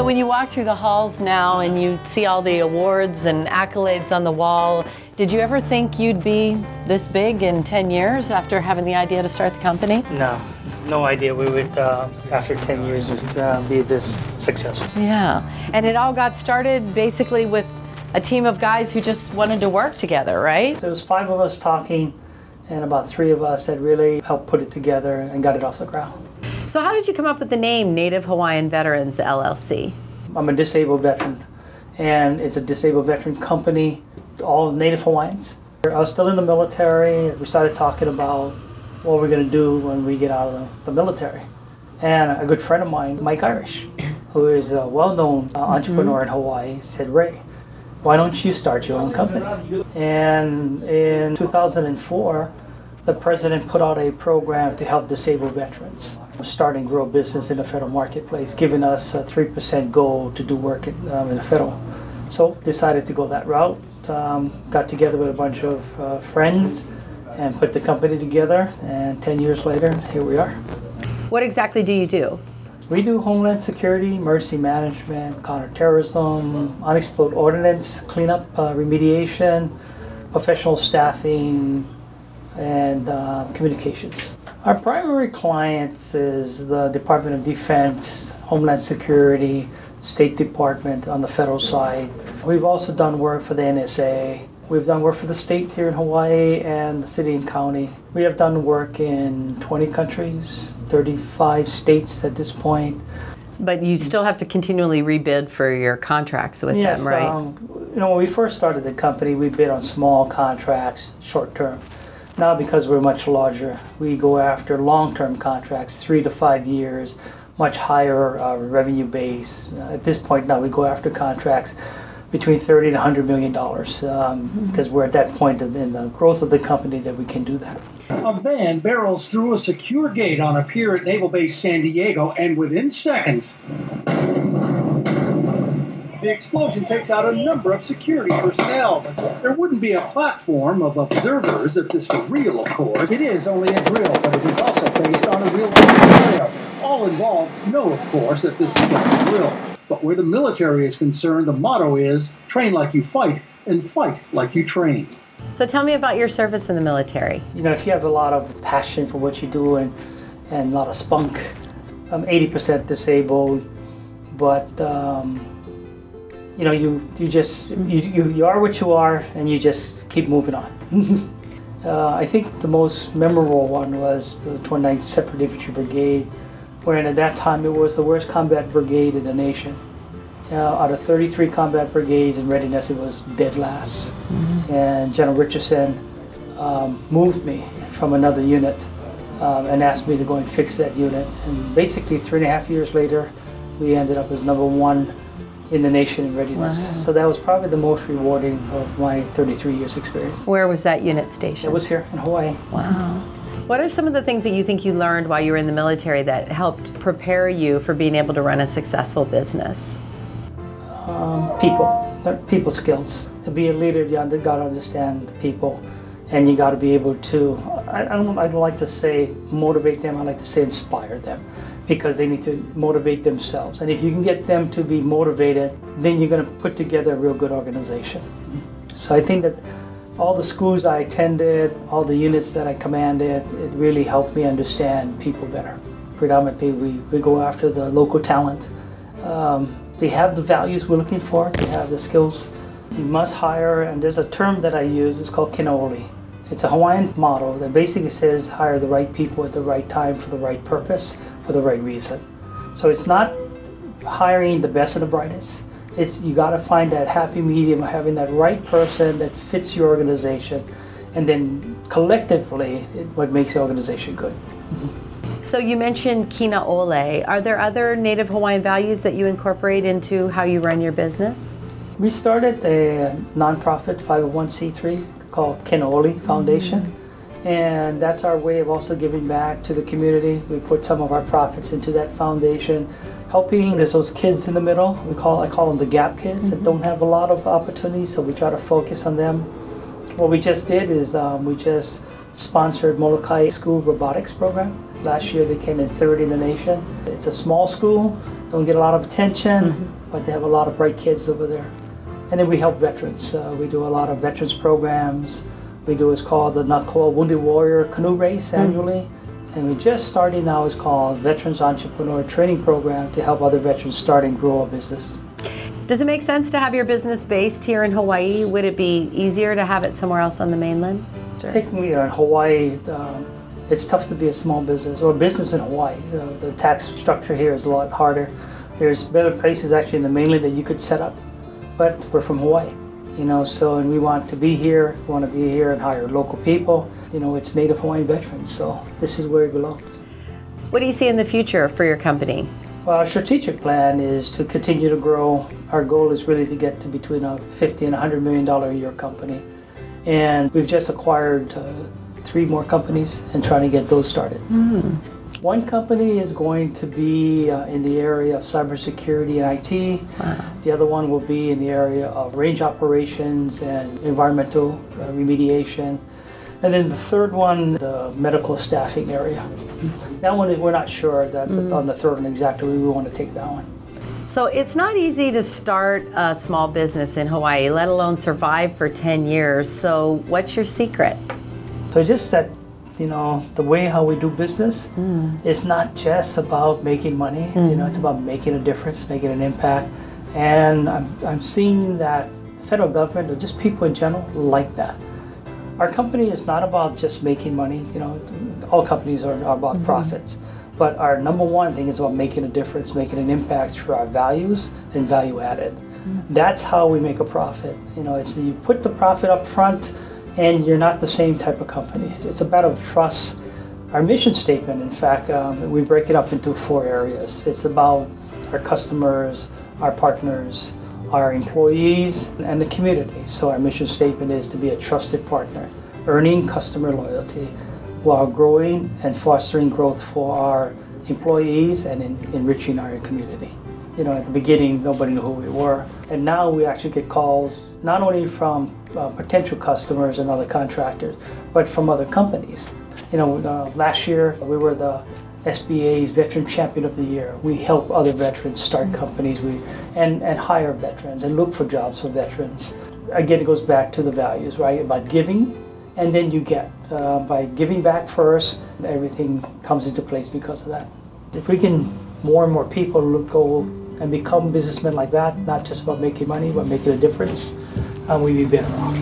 when you walk through the halls now and you see all the awards and accolades on the wall, did you ever think you'd be this big in 10 years after having the idea to start the company? No idea we would, after 10 years, be this successful. Yeah, and it all got started basically with a team of guys who just wanted to work together, right? There was 5 of us talking, and about 3 of us that really helped put it together and got it off the ground. So how did you come up with the name Native Hawaiian Veterans LLC? I'm a disabled veteran, and it's a disabled veteran company, all Native Hawaiians. I was still in the military. We started talking about what we're going to do when we get out of the military. And a good friend of mine, Mike Irish, who is a well-known entrepreneur in Hawaii, said, "Ray, why don't you start your own company?" And in 2004, the president put out a program to help disabled veterans start and grow business in the federal marketplace, giving us a 3% goal to do work in the federal. So decided to go that route. Got together with a bunch of friends and put the company together, and 10 years later, here we are. What exactly do you do? We do homeland security, emergency management, counterterrorism, unexploded ordnance, cleanup, remediation, professional staffing, and communications. Our primary clients is the Department of Defense, Homeland Security, State Department on the federal side. We've also done work for the NSA. We've done work for the state here in Hawaii and the city and county. We have done work in 20 countries, 35 states at this point. But you still have to continually rebid for your contracts with them, right? When we first started the company, we bid on small contracts, short term. Now, because we're much larger, we go after long-term contracts, 3 to 5 years, much higher revenue base. At this point now, we go after contracts between $30 to $100 million because we're at that point in the growth of the company that we can do that. A van barrels through a secure gate on a pier at Naval Base San Diego, and within seconds, the explosion takes out a number of security personnel. There wouldn't be a platform of observers if this were real, of course. It is only a drill, but it is also based on a real-life scenario. All involved know, of course, that this is just a drill. But where the military is concerned, the motto is, train like you fight and fight like you train. So tell me about your service in the military. If you have a lot of passion for what you do and a lot of spunk, I'm 80% disabled, but you are what you are, and you just keep moving on. I think the most memorable one was the 29th Separate Infantry Brigade, wherein at that time it was the worst combat brigade in the nation. Out of 33 combat brigades in readiness, it was dead last. And General Richardson moved me from another unit and asked me to go and fix that unit. And basically 3.5 years later, we ended up as #1 in the nation in readiness. Wow. So that was probably the most rewarding of my 33 years experience. Where was that unit stationed? It was here in Hawaii. Wow. What are some of the things that you think you learned while you were in the military that helped prepare you for being able to run a successful business? People skills. To be a leader, you got to understand people, and you got to be able to, I don't like to say motivate them, I like to say inspire them, because they need to motivate themselves. And if you can get them to be motivated, then you're going to put together a real good organization. So I think that all the schools I attended, all the units that I commanded, it really helped me understand people better. Predominantly, we go after the local talent. They have the values we're looking for, they have the skills. You must hire, and there's a term that I use, it's called Gennaula. It's a Hawaiian motto that basically says hire the right people at the right time for the right purpose, for the right reason. So it's not hiring the best and the brightest. It's you got to find that happy medium of having that right person that fits your organization, and then collectively what makes the organization good. So you mentioned Gennaula. Are there other Native Hawaiian values that you incorporate into how you run your business? We started a nonprofit 501c3 called Gennaula Foundation, and that's our way of also giving back to the community. We put some of our profits into that foundation, helping those kids in the middle. I call them the gap kids that don't have a lot of opportunities, so we try to focus on them. What we just did is we just sponsored Molokai School Robotics Program. Last year they came in third in the nation. It's a small school, don't get a lot of attention, but they have a lot of bright kids over there. And then we help veterans. We do a lot of veterans programs. We do what's called the Nakoa Wounded Warrior Canoe Race annually. And we're just starting now what's called Veterans Entrepreneur Training Program to help other veterans start and grow a business. Does it make sense to have your business based here in Hawaii? Would it be easier to have it somewhere else on the mainland? Sure. Technically, in Hawaii, it's tough to be a small business or business in Hawaii. The tax structure here is a lot harder. There's better places actually in the mainland that you could set up, but we're from Hawaii, so, and we want to be here. We want to be here and hire local people. It's Native Hawaiian veterans, so this is where it belongs. What do you see in the future for your company? Well, our strategic plan is to continue to grow. Our goal is really to get to between a $50 and $100 million a year company. And we've just acquired 3 more companies and trying to get those started. One company is going to be in the area of cybersecurity and IT. Wow. The other one will be in the area of range operations and environmental remediation. And then the third one, the medical staffing area. That one, we're not sure that on the third one exactly we want to take that one. So it's not easy to start a small business in Hawaii, let alone survive for 10 years. So what's your secret? So just that, the way how we do business, it's not just about making money. It's about making a difference, making an impact. And I'm seeing that the federal government, or just people in general, like that. Our company is not about just making money. All companies are about profits. But our number one thing is about making a difference, making an impact through our values and value added. That's how we make a profit. It's you put the profit up front and you're not the same type of company. It's a matter of trust. Our mission statement, in fact, we break it up into 4 areas. It's about our customers, our partners, our employees, and the community. So our mission statement is to be a trusted partner, earning customer loyalty while growing and fostering growth for our employees and enriching our community. At the beginning, nobody knew who we were. And now we actually get calls not only from potential customers and other contractors, but from other companies. Last year we were the SBA's Veteran Champion of the Year. We help other veterans start companies and hire veterans and look for jobs for veterans. Again, it goes back to the values, right? About giving, and then you get. By giving back first, everything comes into place because of that. If we can, more and more people go and become businessmen like that, not just about making money, but making a difference, we'd be better off.